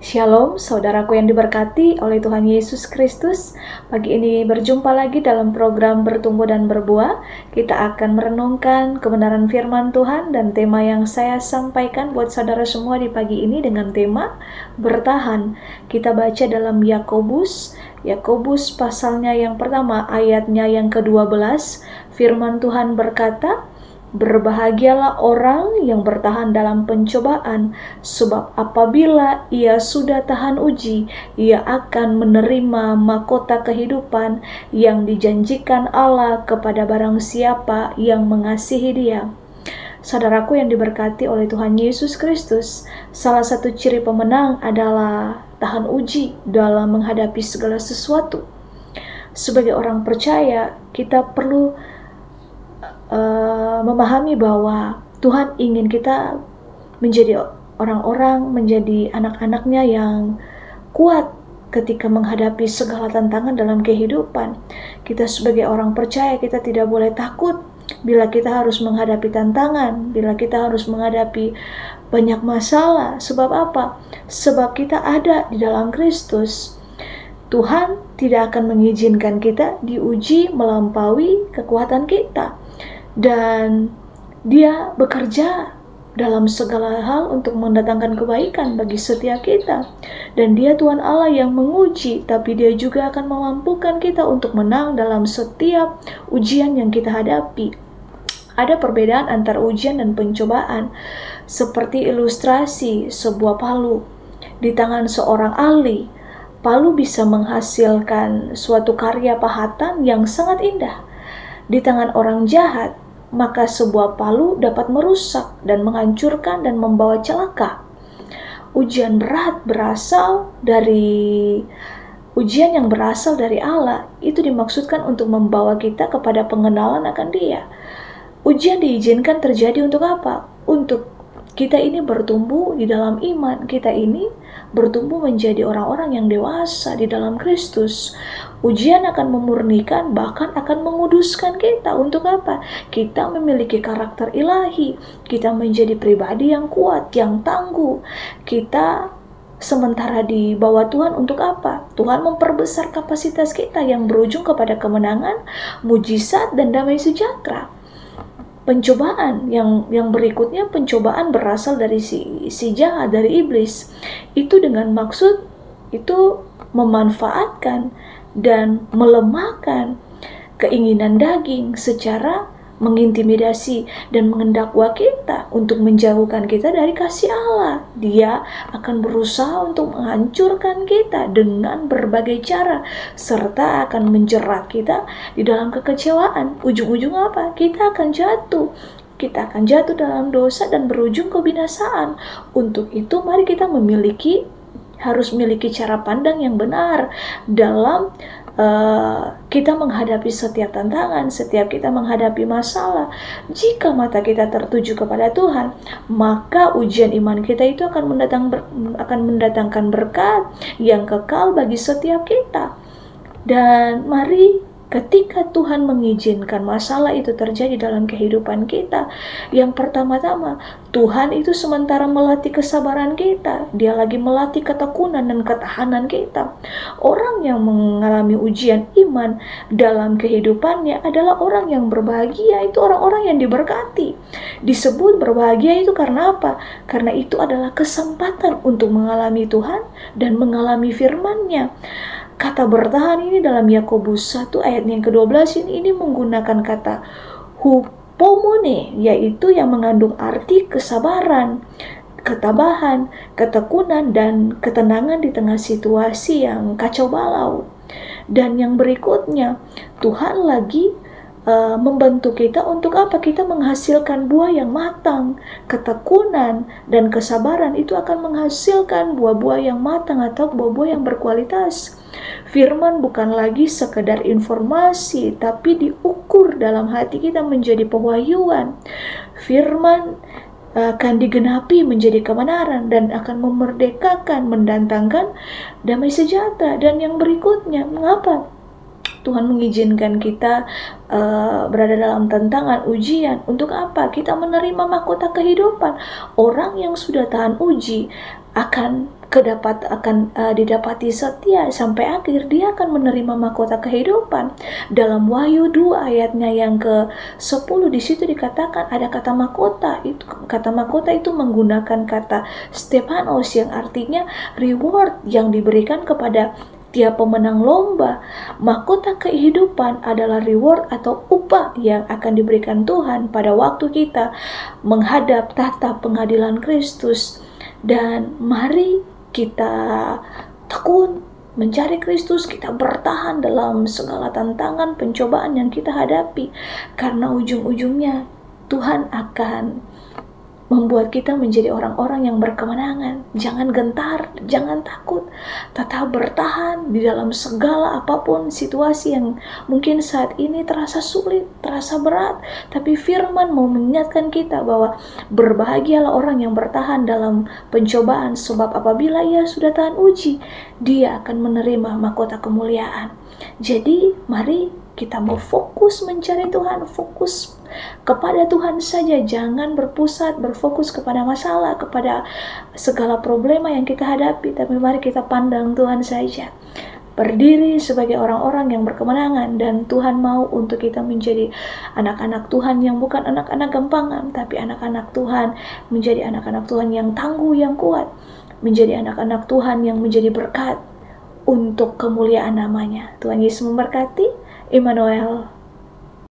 Shalom, saudaraku yang diberkati oleh Tuhan Yesus Kristus. Pagi ini berjumpa lagi dalam program Bertumbuh dan Berbuah. Kita akan merenungkan kebenaran firman Tuhan dan tema yang saya sampaikan buat saudara semua di pagi ini dengan tema bertahan. Kita baca dalam Yakobus pasalnya yang pertama, ayatnya yang ke-12. Firman Tuhan berkata, "Berbahagialah orang yang bertahan dalam pencobaan, sebab apabila ia sudah tahan uji, ia akan menerima mahkota kehidupan yang dijanjikan Allah kepada barang siapa yang mengasihi Dia." Saudaraku yang diberkati oleh Tuhan Yesus Kristus, salah satu ciri pemenang adalah tahan uji dalam menghadapi segala sesuatu. Sebagai orang percaya, kita perlu memahami bahwa Tuhan ingin kita menjadi orang-orang, menjadi anak-anaknya yang kuat ketika menghadapi segala tantangan dalam kehidupan. Kita sebagai orang percaya, kita tidak boleh takut bila kita harus menghadapi tantangan, bila kita harus menghadapi banyak masalah. Sebab apa? Sebab kita ada di dalam Kristus. Tuhan tidak akan mengizinkan kita diuji melampaui kekuatan kita. Dan Dia bekerja dalam segala hal untuk mendatangkan kebaikan bagi setiap kita. Dan Dia Tuhan Allah yang menguji, tapi Dia juga akan memampukan kita untuk menang dalam setiap ujian yang kita hadapi. Ada perbedaan antara ujian dan pencobaan, seperti ilustrasi sebuah palu. Di tangan seorang ahli, palu bisa menghasilkan suatu karya pahatan yang sangat indah. Di tangan orang jahat, maka sebuah palu dapat merusak dan menghancurkan dan membawa celaka. Ujian yang berasal dari Allah itu dimaksudkan untuk membawa kita kepada pengenalan akan Dia. Ujian diizinkan terjadi untuk apa? Untuk kita ini bertumbuh di dalam iman, kita ini bertumbuh menjadi orang-orang yang dewasa di dalam Kristus. Ujian akan memurnikan, bahkan akan menguduskan kita. Untuk apa? Kita memiliki karakter ilahi, kita menjadi pribadi yang kuat, yang tangguh. Kita sementara di bawah Tuhan untuk apa? Tuhan memperbesar kapasitas kita yang berujung kepada kemenangan, mujizat, dan damai sejahtera. Pencobaan yang berikutnya, pencobaan berasal dari si jahat, dari iblis. Itu dengan maksud itu memanfaatkan dan melemahkan keinginan daging secara mengintimidasi dan menghendakwa kita untuk menjauhkan kita dari kasih Allah. Dia akan berusaha untuk menghancurkan kita dengan berbagai cara, serta akan menjerat kita di dalam kekecewaan. Ujung-ujung apa? Kita akan jatuh dalam dosa dan berujung kebinasaan. Untuk itu mari kita harus memiliki cara pandang yang benar dalam kita menghadapi setiap tantangan, setiap kita menghadapi masalah. Jika mata kita tertuju kepada Tuhan, maka ujian iman kita itu akan mendatangkan berkat yang kekal bagi setiap kita. Dan mari, ketika Tuhan mengizinkan masalah itu terjadi dalam kehidupan kita, yang pertama-tama Tuhan itu sementara melatih kesabaran kita. Dia lagi melatih ketekunan dan ketahanan kita. Orang yang mengalami ujian iman dalam kehidupannya adalah orang yang berbahagia. Itu orang-orang yang diberkati. Disebut berbahagia itu karena apa? Karena itu adalah kesempatan untuk mengalami Tuhan dan mengalami firman-Nya. Kata bertahan ini dalam Yakobus 1 ayat yang ke-12 ini menggunakan kata hupomone, yaitu yang mengandung arti kesabaran, ketabahan, ketekunan, dan ketenangan di tengah situasi yang kacau balau. Dan yang berikutnya, Tuhan lagi membantu kita untuk apa? Kita menghasilkan buah yang matang. Ketekunan dan kesabaran itu akan menghasilkan buah-buah yang matang atau buah-buah yang berkualitas. Firman bukan lagi sekedar informasi, tapi diukur dalam hati kita menjadi pewahyuan. Firman akan digenapi menjadi kebenaran dan akan memerdekakan, mendatangkan damai sejahtera. Dan yang berikutnya, mengapa Tuhan mengizinkan kita berada dalam tantangan, ujian? Untuk apa? Kita menerima mahkota kehidupan. Orang yang sudah tahan uji didapati setia sampai akhir, dia akan menerima mahkota kehidupan. Dalam Wahyu 2 ayatnya yang ke-10 di situ dikatakan ada kata mahkota. Kata mahkota itu menggunakan kata Stephanos yang artinya reward yang diberikan kepada tiap pemenang lomba. Mahkota kehidupan adalah reward atau upah yang akan diberikan Tuhan pada waktu kita menghadap tahta pengadilan Kristus. Dan mari kita tekun mencari Kristus, kita bertahan dalam segala tantangan pencobaan yang kita hadapi, karena ujung-ujungnya Tuhan akan membuat kita menjadi orang-orang yang berkemenangan. Jangan gentar, jangan takut, tetap bertahan di dalam segala apapun situasi yang mungkin saat ini terasa sulit, terasa berat. Tapi firman mau mengingatkan kita bahwa berbahagialah orang yang bertahan dalam pencobaan, sebab apabila ia sudah tahan uji, dia akan menerima mahkota kemuliaan. Jadi mari kita mau fokus mencari Tuhan, fokus kepada Tuhan saja, jangan berfokus kepada masalah, kepada segala problema yang kita hadapi, tapi mari kita pandang Tuhan saja. Berdiri sebagai orang-orang yang berkemenangan, dan Tuhan mau untuk kita menjadi anak-anak Tuhan yang bukan anak-anak gampangan, tapi anak-anak Tuhan, menjadi anak-anak Tuhan yang tangguh, yang kuat, menjadi anak-anak Tuhan yang menjadi berkat untuk kemuliaan namanya. Tuhan Yesus memberkati. Immanuel.